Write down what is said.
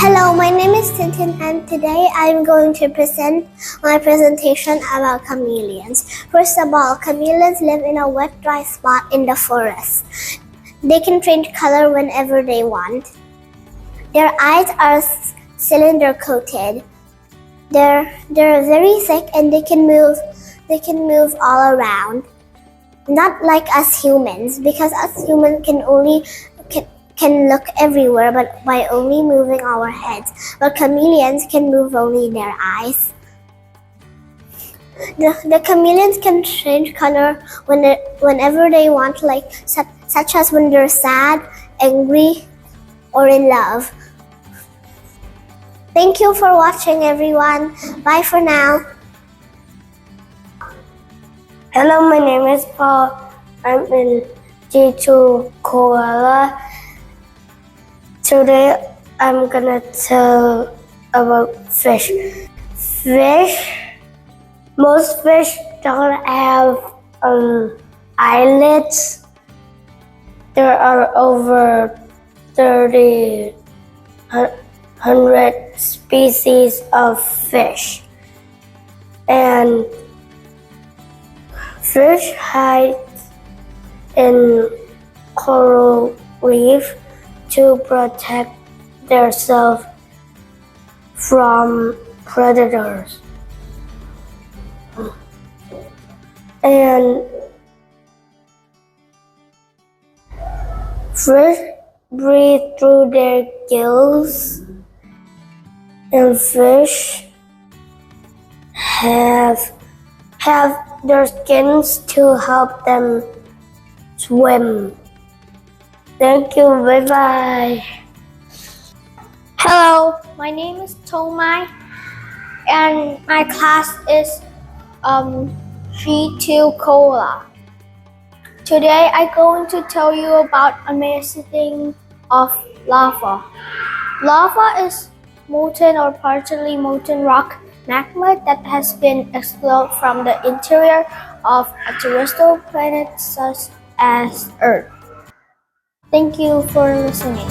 Hello, my name is Tintin and today I'm going to present my presentation about chameleons. First of all, chameleons live in a wet, dry spot in the forest. They can change color whenever they want. Their eyes are cylinder-coated. They're very thick and they can move all around. Not like us humans, because us humans can look everywhere but by only moving our heads, but chameleons can move only their eyes. The chameleons can change color whenever they want, such as when they're sad, angry, or in love. Thank you for watching, everyone. Bye for now. Hello, my name is Paul. I'm in G2 Koala. Today I'm gonna tell about fish. Most fish don't have eyelids. There are over 100 species of fish. And fish hide in coral reef to protect themselves from predators. And fish breathe through their gills, and fish have their skins to help them swim. Thank you, bye-bye. Hello, my name is Tomai and my class is G2 Cola. Today I'm going to tell you about amazing of lava. Lava is molten or partially molten rock magma that has been expelled from the interior of a terrestrial planet such as Earth. Thank you for listening.